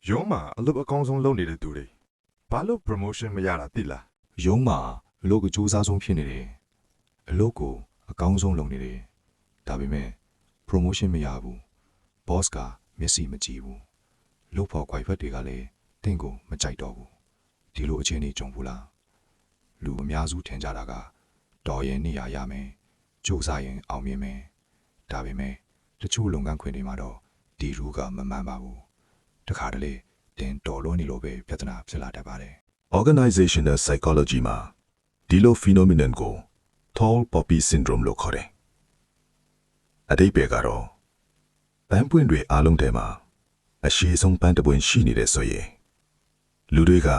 ရုံးမှာအလုပ်အကောင်းဆုံးလုပ်နေတဲ့သူတွေဘာလို့ promotion မရတာသိလား ရုံးမှာအလုပ်ကိုစူးစမ်းဆုံးဖြစ်နေတယ်အလုပ်ကိုအကောင်းဆုံးလုပ်နေတယ်ဒါပေမဲ့ promotion မရဘူး boss ကမျက်စိမကြည့်ဘူးလုပ်ဖို့ခွိုက်ဖက်တွေကလည်းတင့်ကိုမကြိုက်တော့ဘူးဒီလိုအခြေအနေကြုံဘူးလားလူအများစုထင်ကြတာကတော်ရင်နေရရမယ်စူးစမ်းရင်အောင်မြင်မယ်ဒါပေမဲ့တချို့လုပ်ငန်းခွင်တွေမှာတော့ဒီရူးကမမှန်ပါဘူးတခါတလေတင်တော်လို့နေလို့ပဲပြဿနာဖြစ်လာတတ်ပါတယ် Organizational psychology မှာဒီလို phenomenon ကို tall poppy syndrome လို့ခေါ်တယ်အဓိပ္ပာယ်ကတော့ပန်းပွင့်တွေအားလုံးထဲမှာအရှိဆုံးပန်းတစ်ပွင့်ရှိနေတဲ့ဆိုရင်လူတွေက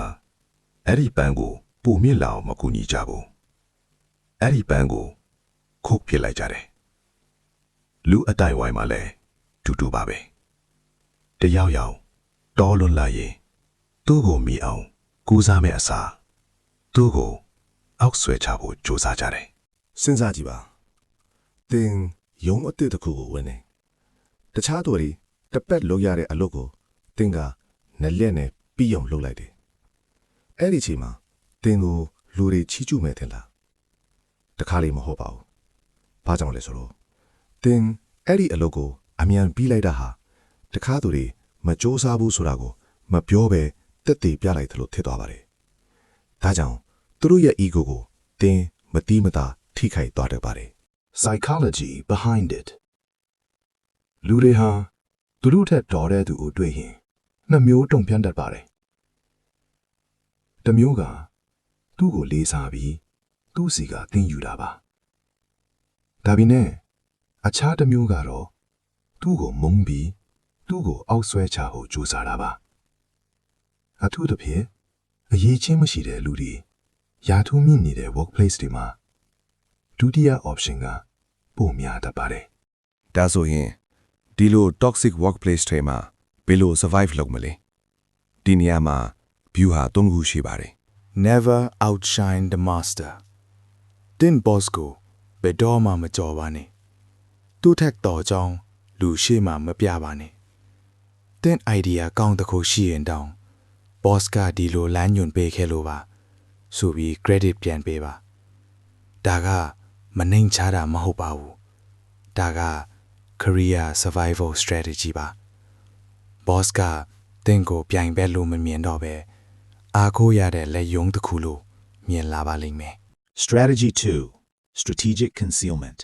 အဲ့ဒီပန်းကိုပုံမြင့်လာအောင်မကူညီကြဘူးအဲ့ဒီပန်းကိုခုတ်ပစ်လိုက်ကြတယ်လူအတိုင်းဝိုင်းမှာလည်းတူတူပါပဲတယောက်ယောက်တော်လွန်လာရင်သူ့ကိုမိအောင်ကူးစားမဲ့အစားသူ့ကိုအောက်ဆွဲချဖို့ကြိုးစားကြတယ် စဉ်းစားကြည့်ပါတင်ရုံးအစ်တစ်ခုကိုဝင်နေတခြားသူတွေတပက်လုပ်ရတဲ့အလုပ်ကိုတင်ကနလက်နဲ့ပြီးအောင်လုပ်လိုက်တယ်အဲ့ဒီချိန်မှာတင်ကိုလူတွေချီးကျူးမယ်ထင်လားတခါလေမဟုတ်ပါဘူးဘာကြောင့်လဲဆိုတော့တင်အဲ့ဒီအလုပ်ကိုအမြန်ပြီးလိုက်တာဟာတခါသူတွေမကြိုးစားဘူးဆိုတာကိုမပြောဘဲတက်တည်ပြလိုက်သလိုဖြစ်သွားပါတယ်ဒါကြောင့်သူတို့ရဲ့ ego ကိုတင်မတိမတာထိခိုက်သွားတတ်ပါတယ် psychology behind it လူတွေဟာသူတို့ထက်တော်တဲ့သူကိုတွေ့ရင်နှစ်မျိုးတုံ့ပြန်တတ်ပါတယ်တစ်မျိုးကသူ့ကိုလေးစားပြီးသူ့စီကသင်ယူတာပါဒါပေမဲ့အခြားတစ်မျိုးကတော့သူ့ကိုမုန်းပြီးသူ့ကိုအောက်ဆွဲချဖို့ကြိုးစားတာပါအထူးသဖြင့်အရေးချင်းမရှိတဲ့လူတွေရာထူးမြင့်နေတဲ့ workplace တွေမှာဒုတိယ option ကပိုများတတ်ပါတယ် ဒါဆိုရင်ဒီလို toxic workplace တွေမှာဘယ်လို survive လုပ်မလဲဒီနေရာမှာ view ဟာ၃ခုရှိပါတယ် Never outshine the master တင်ဘော့စ်ကိုဘယ်တော့မှမကြော်ပါနဲ့သူ့ထက်တော်ကြောင်းလူရှိမှမပြပါနဲ့တင် idea ကောင်းတစ်ခုရှိရင်တောင် boss ကဒီလိုလမ်းညွှန်ပေးခဲ့လို့ပါဆိုပြီး credit ပြန်ပေးပါဒါကမနှိမ်ချတာမဟုတ်ပါဘူးဒါက career survival strategy ပါ boss ကတင်ကိုပြိုင်ဘက်လို့မမြင်တော့ပဲအားကိုးရတဲ့လက်ယုံတစ်ခုလို့မြင်လာပါလိမ့်မယ် Strategy 2 Strategic Concealment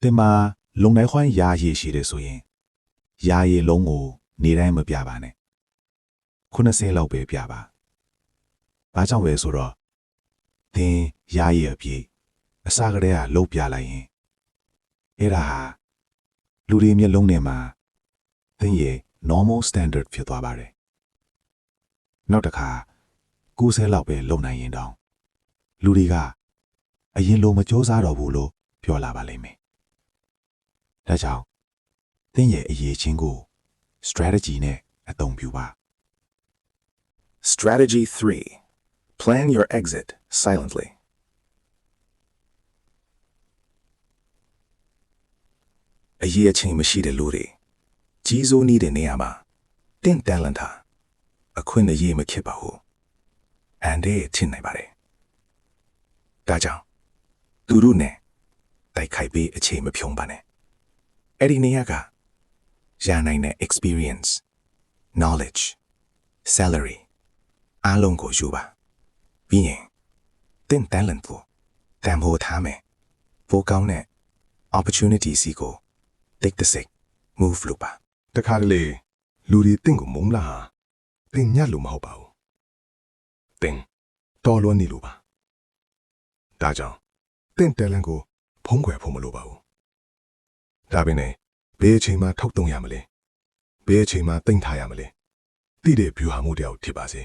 ဒီမှာလုံနိုင်ခွင့်ရရရှိတယ်ဆိုရင်ရရလုံးကိုနေတိုင်းမပြပါနဲ့90လောက်ပဲပြပါဘာကြောင့်လဲဆိုတော့သင်ရရအပြည့်အစားကလေးကလှုပ်ပြလိုက်ရင်အဲ့ဒါဟာလူတွေမျက်လုံးထဲမှာသင်ရဲ့ normal standard ဖြစ်သွားပါတယ်နောက်တစ်ခါ90လောက်ပဲလုံနိုင်ရင်တောင်လူတွေကအရင်လိုမကြိုးစားတော့ဘူးလို့ပြောလာပါလိမ့်မယ်ဒါကြောင့်သင်ရဲ့အရေးချင်းကို strategy နဲ့အသုံးပြုပါ Strategy 3 Plan your exit silently အရေးအချင်းမရှိတဲ့လူတွေကြီးစိုးနေတဲ့နေရာမှာတင့်တန်လန်တာအခွင့်အရေးမဖြစ်ပါဘူးအန်ဒေးထင်နိုင်ပါတယ်ဒါကြောင့်သူတို့နဲ့တိုက်ခိုက်ပြီးအချိန်မဖြုံးပါနဲ့အဲ့ဒီနေရာကရနိုင်တဲ့ experience knowledge salary အားလုံးကိုယူပါပြီးရင်တင့်တန်လန်ဖို့တန်ဖိုးထားမယ်ပိုကောင်းတဲ့ opportunity စီကို take the sick move လို့ပါတခါတလေလူတွေတင့်ကိုမုန်းလာဟာတင်ညတ်လို့မဟုတ်ပါဘူးတင်တော်လွန်းနေလို့ပါဒါကြောင့်တင့်တယ်လန်ကိုဖုံးကွယ်ဖို့မလိုပါဘူးဒါပင်နဲ့ဘယ်အချိန်မှထုတ်တုံးရမလဲဘယ်အချိန်မှတိမ့်ထားရမလဲသိတဲ့ view ဟာမှုတယောက်ဖြစ်ပါစေ